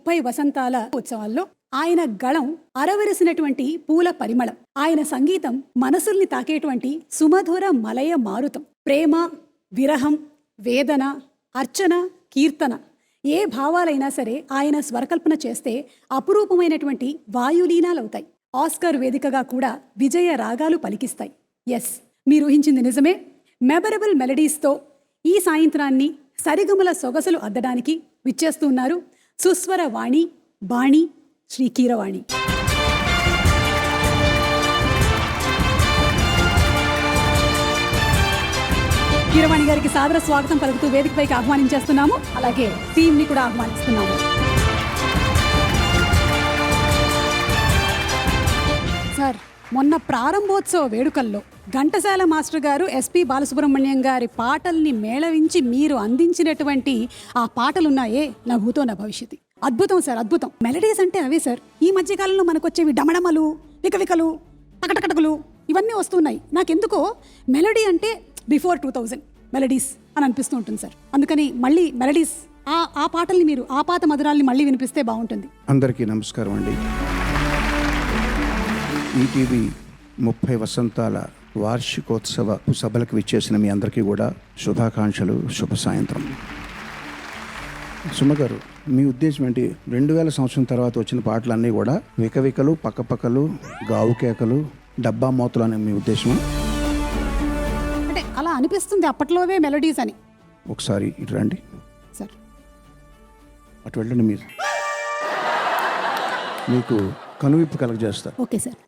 30 వసంతాల ఉత్సవాల్లో ఆయన గళం అరవరిసినటువంటి పూల పరిమళం, ఆయన సంగీతం మనసుల్ని తాకేటువంటి సుమధుర మలయ మారుతం. ప్రేమ, విరహం, వేదన, అర్చన, కీర్తన ఏ భావాలైనా సరే ఆయన స్వరకల్పన చేస్తే అపురూపమైనటువంటి వాయులీనాలవుతాయి. ఆస్కర్ వేదికగా కూడా విజయ రాగాలు పలికిస్తాయి. ఎస్, మీరు ఊహించింది నిజమే. మెమరబుల్ మెలడీస్తో ఈ సాయంత్రాన్ని సరిగమల సొగసులు అద్దడానికి విచ్చేస్తున్నారు సుస్వర వాణి బాణి శ్రీ కీరవాణి. కీరవాణి గారికి సాదర స్వాగతం పలుకుతూ వేదికపైకి ఆహ్వానించేస్తున్నాము. అలాగే టీంని కూడా ఆహ్వానిస్తున్నాము. సార్, మొన్న ప్రారంభోత్సవ వేడుకల్లో ఘంటసాల మాస్టర్ గారు ఎస్పి బాలసుబ్రహ్మణ్యం గారి పాటల్ని మేళవించి మీరు అందించినటువంటి ఆ పాటలున్నాయే, నా భూతో నా భవిష్యత్తు, అద్భుతం సార్, అద్భుతం. మెలడీస్ అంటే అవే సార్. ఈ మధ్యకాలంలో మనకు వచ్చేవి డమడమలు, వికవికలు, టకటకటకులు ఇవన్నీ వస్తున్నాయి. నాకెందుకో మెలడీ అంటే బిఫోర్ 2000 మెలడీస్ అని అనిపిస్తూ ఉంటుంది సార్. అందుకని మళ్ళీ మెలడీస్ ఆ పాటల్ని మీరు ఆ పాత మధురాల్ని మళ్ళీ వినిపిస్తే బాగుంటుంది. అందరికీ నమస్కారం అండి. ఈటీవీ 30 వసంతాల వార్షికోత్సవ సభలకు విచ్చేసిన మీ అందరికీ కూడా శుభాకాంక్షలు, శుభ సాయంత్రం. సుమగారు, మీ ఉద్దేశం ఏంటి? 2000 సంవత్సరం తర్వాత వచ్చిన పాటలన్నీ కూడా వికవికలు, పక్కపక్కలు, గావుకేకలు, డబ్బా మోతలు అనే మీ ఉద్దేశం? అంటే అలా అనిపిస్తుంది అప్పట్లోవే మెలడీస్ అని. ఒకసారి ఇటు రండి సార్. అటు వెళ్ళండి. మీరు మీకు కనువిప్పు కలగజేస్తారు. Okay sir.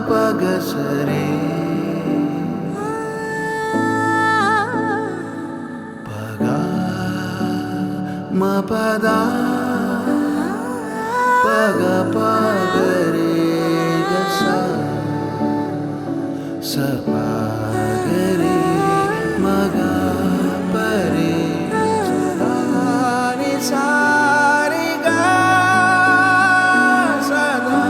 పగసరే పగా మపదా పగ పగరే గస సపగరే మగా పరే సారి సారిగా సదా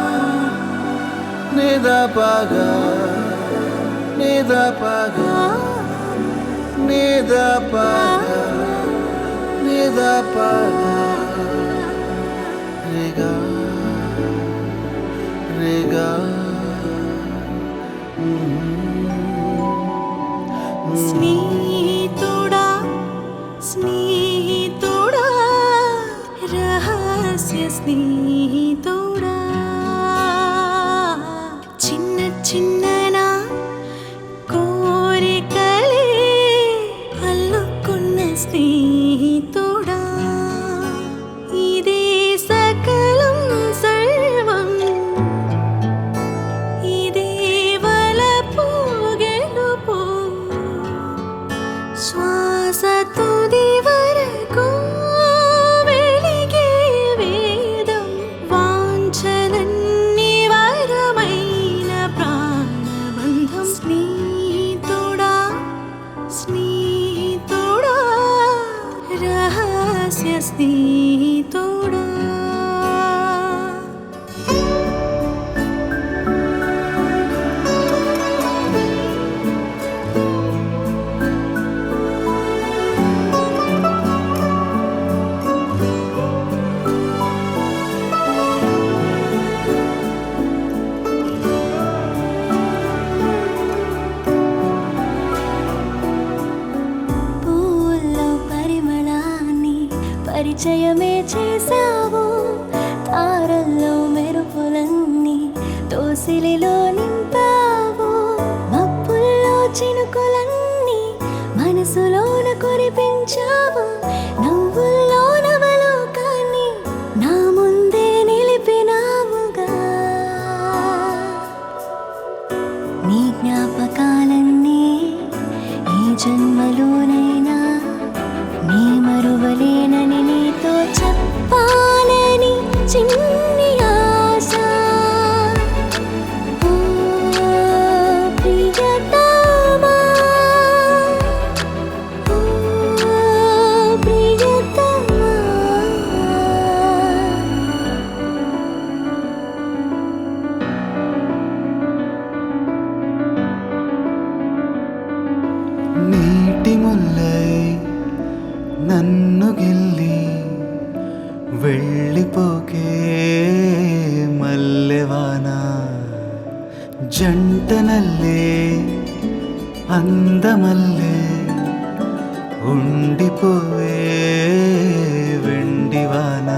నిద పగ నిద పగ నిద పగ నిద పగ రేగా రేగా స్నేహితుడా స్నేహితుడా రహస్య స్నేహితుడా చిన్న చిన్న నా కోరికలే అల్లుకున్న స్నేహితుడా ఇదే సకలం సర్వం ఇదే వలపు గెలుపు శ్వాస తుది వరకు వెలిగే వేదం వాంఛలన్నీ వరమైన ప్రాణబంధం స్నేహితుడా స్నేహితుడా రహస్య స్నేహితుడా పూల్లో పరిమళాన్ని పరిచయమే చేసావు తారల్లో మెరుపులన్నీ తోసిలిలో నింపావు మబ్బుల్లో చినుకులన్నీ మనసులోన కురిపించావు నవ్వుల్లో నవలోకాన్ని నా ముందే నిలిపినావుగా నీ జ్ఞాపకాలన్నీ ఈ జన్మలోనైనా నీ మరువలేనని నీతో చెప్పాలని చిన్ని ఆశ ఓ వెళ్ళిపోకే మల్లెవాన జంటనల్లే అందమల్లే ఉండిపోవే వెండివాన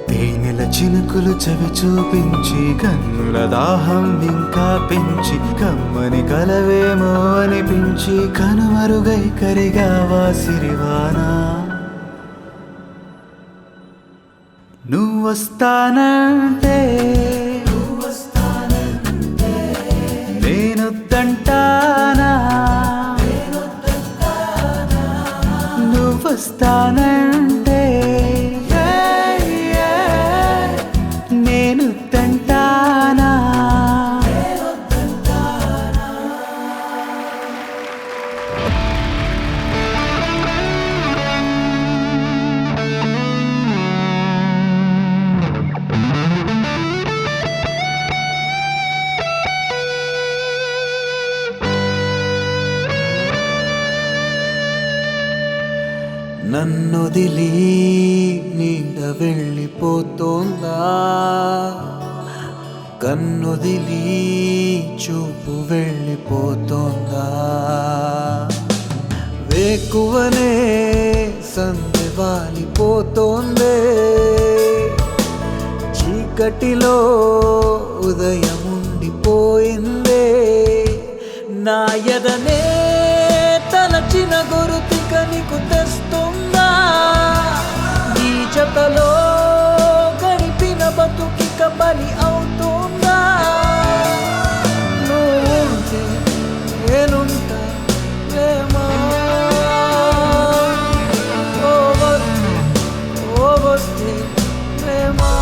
తేనెల చినుకులు చవి చూపించి కన్నుల దాహం ఇంకా పెంచి కమ్మని కలవేమో అనిపించి కనుమరుగై కరిగావా సిరివానా నువ్వొస్తానంటే నేనొద్దంటానా నువ్వొస్తానంటే నేనొద్దంటానా నన్నొదిలి నీడ వెళ్ళిపోతోందా కన్నొదిలి చూపు వెళ్ళిపోతోందా వేకువనే సందె వాలిపోతోందే చీకటిలో ఉదయం ఉండిపోయిందే నా ఎదనే తలచిన గురుతిక నీకు తెస్తుందా ఈ జతలో గడిపిన బతుకిక బలి అవుతుందా నువ్వుంటే నేనుంటా ప్రేమా ఓ వస్తే ప్రేమా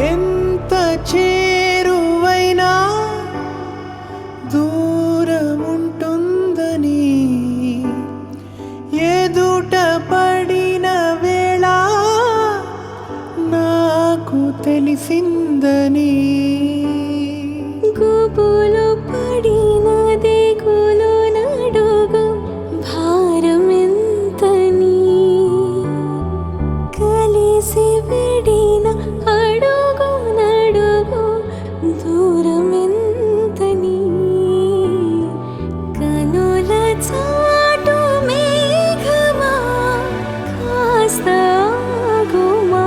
ఎంత చేరువైనా దూరముంటుందని ఎదుట పడిన వేళ నాకు తెలిసిందని గుబులు పడిన దిగులు నడుగు భారమెంతని కలిసి విడిన అడుగు నడుగు దూరమెంతని కనుల చాటు మేఘమా కాస్త ఆగుమా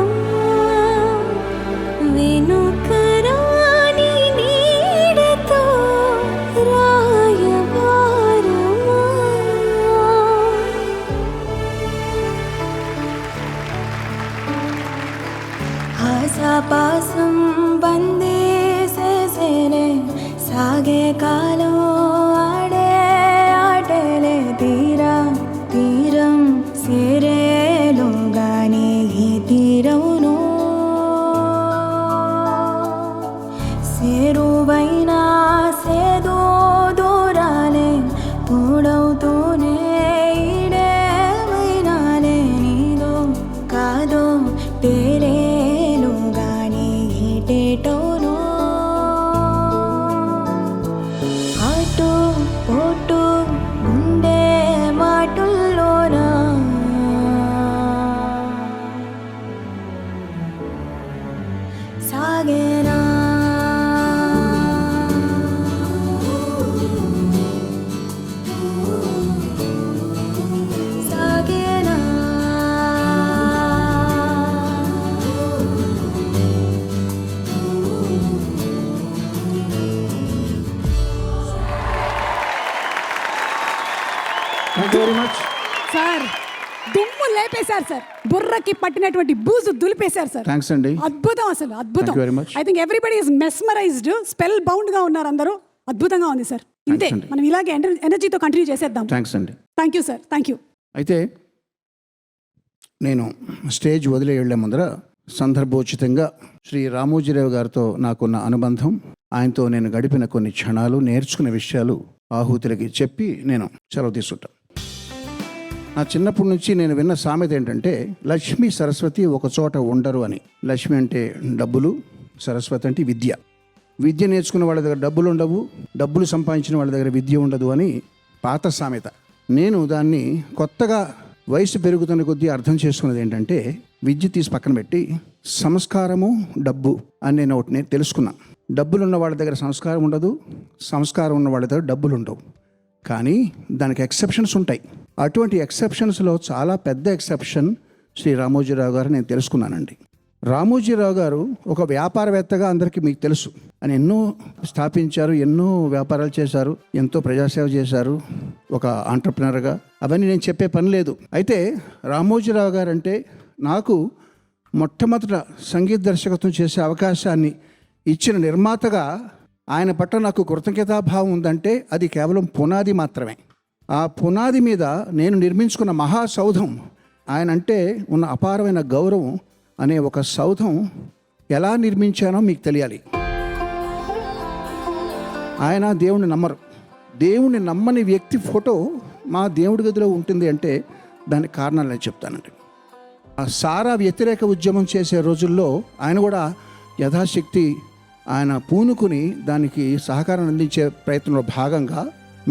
వెనుకరాని నీడతో రాయబారమా ఆశాపాసం బందేసేసేనే సాగే కాలం ఆడే ఆటలే తీరం సేరేలో గాని ఈ తీరవును సేరువైనా సేదో దూరాలే తోడవుతూనే ఈడేమైనాలే నీదో కాదో తేలేలో గాని ఈటేటోను అటు పోటు ఉండే మాటుల్లోనా సాగేనా సాగేనా thank you very much. Sir దుమ్ము లేపేశారు సార్, బుర్రకి పట్టినటువంటి బూజు దులిపేశారు సార్. థ్యాంక్స్ అండి. అద్భుతం, అసలు అద్భుతం. Thank you very much. I think everybody is mesmerised, spell bound గా ఉన్నారు అందరూ. అద్భుతంగా ఉంది సార్. ఇంతే, అండి. మనం ఇలాగే ఎనర్జీతో కంటిన్యూ చేసేద్దాం. థ్యాంక్స్ అండి. Thank you sir, thank you. అయితే నేను స్టేజ్ వదిలే వెళ్ళే ముందర సందర్భోచితంగా శ్రీ రామోజీరావు గారితో నాకున్న అనుబంధం, ఆయనతో నేను గడిపిన కొన్ని క్షణాలు, నేర్చుకున్న విషయాలు ఆహుతులకి చెప్పి నేను సెలవు తీసుకుంటాను. నా చిన్నప్పటి నుంచి నేను విన్న సామెత ఏంటంటే, లక్ష్మి సరస్వతి ఒక చోట ఉండరు అని. లక్ష్మి అంటే డబ్బులు, సరస్వతి అంటే విద్య. విద్య నేర్చుకున్న వాళ్ళ దగ్గర డబ్బులు ఉండవు, డబ్బులు సంపాదించిన వాళ్ళ దగ్గర విద్య ఉండదు అని పాత సామెత. నేను దాన్ని కొత్తగా వయసు పెరుగుతున్న కొద్దీ అర్థం చేసుకున్నది ఏంటంటే, విద్య తీసి పక్కన పెట్టి సంస్కారము, డబ్బు అని నేను ఒకటి నేను తెలుసుకున్నాను. డబ్బులు ఉన్న వాళ్ళ దగ్గర సంస్కారం ఉండదు, సంస్కారం ఉన్న వాళ్ళ దగ్గర డబ్బులు ఉండవు. కానీ దానికి ఎక్సెప్షన్స్ ఉంటాయి. అటువంటి ఎక్సెప్షన్స్లో చాలా పెద్ద ఎక్సెప్షన్ శ్రీ రామోజీరావు గారు నేను తెలుసుకున్నానండి. రామోజీరావు గారు ఒక వ్యాపారవేత్తగా అందరికీ మీకు తెలుసు, ఆయన ఎన్నో స్థాపించారు, ఎన్నో వ్యాపారాలు చేశారు, ఎంతో ప్రజాసేవ చేశారు ఒక ఆంటర్ప్రినర్గా. అవన్నీ నేను చెప్పే పని లేదు. అయితే రామోజీరావు గారు అంటే నాకు మొట్టమొదట సంగీత దర్శకత్వం చేసే అవకాశాన్ని ఇచ్చిన నిర్మాతగా ఆయన పట్ల నాకు కృతజ్ఞతాభావం ఉందంటే అది కేవలం పునాది మాత్రమే. ఆ పునాది మీద నేను నిర్మించుకున్న మహాసౌధం, ఆయన అంటే ఉన్న అపారమైన గౌరవం అనే ఒక సౌధం ఎలా నిర్మించానో మీకు తెలియాలి. ఆయన దేవుణ్ణి నమ్మరు. దేవుణ్ణి నమ్మని వ్యక్తి ఫోటో మా దేవుడి గదిలో ఉంటుంది అంటే దానికి కారణాలు నేను చెప్తానండి. ఆ సారా వ్యతిరేక ఉద్యమం చేసే రోజుల్లో ఆయన కూడా యథాశక్తి ఆయన పూనుకుని దానికి సహకారం అందించే ప్రయత్నంలో భాగంగా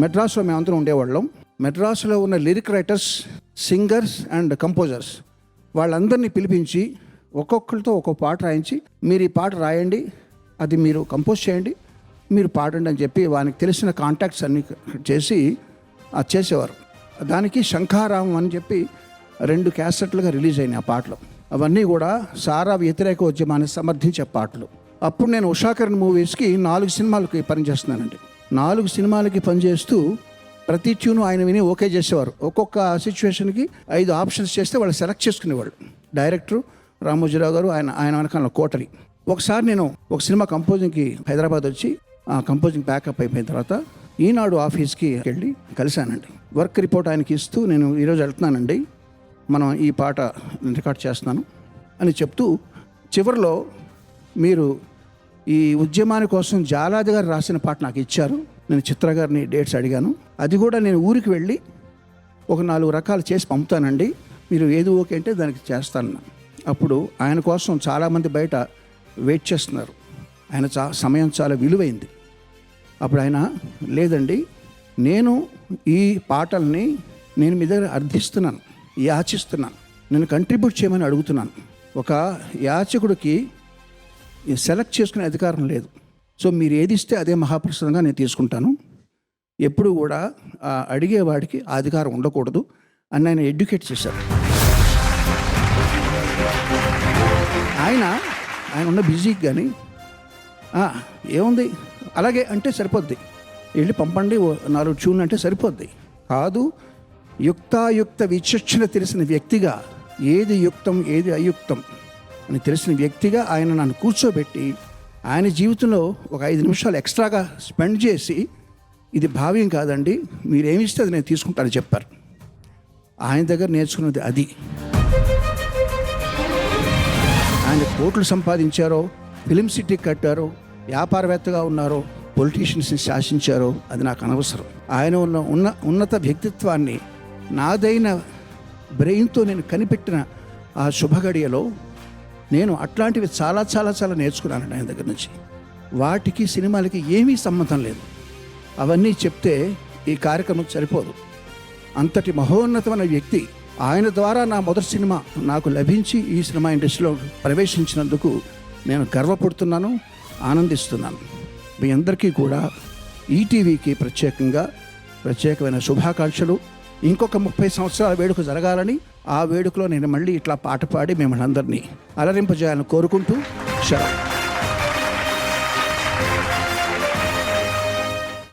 మెడ్రాస్లో మేమందరం ఉండేవాళ్ళం. మెడ్రాస్లో ఉన్న lyric writers, singers and composers వాళ్ళందరినీ పిలిపించి ఒక్కొక్కరితో ఒక్కొక్క పాట రాయించి, మీరు ఈ పాట రాయండి, అది మీరు కంపోజ్ చేయండి, మీరు పాడండి అని చెప్పి వానికి తెలిసిన కాంటాక్ట్స్ అన్నీ చేసి అది చేసేవారు. దానికి శంఖారామం అని చెప్పి 2 క్యాసెట్లుగా రిలీజ్ అయినాయి ఆ పాటలు. అవన్నీ కూడా సారా వ్యతిరేక ఉద్యమాన్ని సమర్థించే పాటలు. అప్పుడు నేను ఉషాకరణ్ మూవీస్కి 4 సినిమాలకి పనిచేస్తున్నానండి. 4 సినిమాలకి పనిచేస్తూ ప్రతి ట్యూను ఆయన విని ఓకే చేసేవారు. ఒక్కొక్క సిచ్యువేషన్కి 5 ఆప్షన్స్ చేస్తే వాళ్ళు సెలెక్ట్ చేసుకునేవాళ్ళు. డైరెక్టరు రామోజీరావు గారు, ఆయన వెనకాల కోటరి. ఒకసారి నేను ఒక సినిమా కంపోజింగ్కి హైదరాబాద్ వచ్చి ఆ కంపోజింగ్ ప్యాకప్ అయిపోయిన తర్వాత ఈనాడు ఆఫీస్కి వెళ్ళి కలిశానండి. వర్క్ రిపోర్ట్ ఆయనకి ఇస్తూ, నేను ఈరోజు వెళ్తున్నానండి, మనం ఈ పాట రికార్డ్ చేస్తున్నాను అని చెప్తూ, చివరిలో మీరు ఈ ఉద్యమాని కోసం జాలాది గారు రాసిన పాట నాకు ఇచ్చారు, నేను చిత్ర గారిని డేట్స్ అడిగాను, అది కూడా నేను ఊరికి వెళ్ళి ఒక 4 రకాలు చేసి పంపుతానండి, మీరు ఏది ఓకే అంటే దానికి చేస్తాను. అప్పుడు ఆయన కోసం చాలామంది బయట వెయిట్ చేస్తున్నారు, ఆయన సమయం చాలా విలువైంది. అప్పుడు ఆయన, లేదండి, నేను ఈ పాటల్ని నేను మీ దగ్గర అర్థిస్తున్నాను, యాచిస్తున్నాను, నేను కంట్రిబ్యూట్ చేయమని అడుగుతున్నాను. ఒక యాచకుడికి సెలెక్ట్ చేసుకునే అధికారం లేదు. సో మీరు ఏది ఇస్తే అదే మహాప్రసాదంగా నేను తీసుకుంటాను, ఎప్పుడు కూడా అడిగేవాడికి ఆ అధికారం ఉండకూడదు అని ఆయన ఎడ్యుకేట్ చేశారు. ఆయన ఉన్న బిజీకి కానీ ఏముంది అలాగే అంటే సరిపోద్ది, వెళ్ళి పంపండి 4 ట్యూన్లు అంటే సరిపోద్ది కాదు. యుక్తాయుక్త విచక్షణ తెలిసిన వ్యక్తిగా, ఏది యుక్తం ఏది అయుక్తం అని తెలిసిన వ్యక్తిగా ఆయన నన్ను కూర్చోబెట్టి ఆయన జీవితంలో ఒక 5 నిమిషాలు ఎక్స్ట్రాగా స్పెండ్ చేసి, ఇది భావ్యం కాదండి, మీరేమిస్తే అది నేను తీసుకుంటానని చెప్పారు. ఆయన దగ్గర నేర్చుకున్నది అది. ఆయన కోట్లు సంపాదించారో, ఫిలిం సిటీ కట్టారో, వ్యాపారవేత్తగా ఉన్నారో, పొలిటీషియన్స్ని శాసించారో అది నాకు అనవసరం. ఆయన ఉన్నత వ్యక్తిత్వాన్ని నాదైన బ్రెయిన్తో నేను కనిపెట్టిన ఆ శుభగడియలో నేను అట్లాంటివి చాలా చాలా చాలా నేర్చుకున్నానండి ఆయన దగ్గర నుంచి. వాటికి సినిమాలకి ఏమీ సంబంధం లేదు. అవన్నీ చెప్తే ఈ కార్యక్రమం సరిపోదు. అంతటి మహోన్నతమైన వ్యక్తి, ఆయన ద్వారా నా మొదటి సినిమా నాకు లభించి ఈ సినిమా ఇండస్ట్రీలో ప్రవేశించినందుకు నేను గర్వపడుతున్నాను, ఆనందిస్తున్నాను. మీ అందరికీ కూడా ఈటీవీకి ప్రత్యేకమైన శుభాకాంక్షలు. ఇంకొక 30 సంవత్సరాల వేడుక జరగాలని, ఆ వేడుకలో నేను మళ్ళీ ఇట్లా పాట పాడి మిమ్మల్ని అందరినీ అలరింపజేయాలని కోరుకుంటూ సెలవు.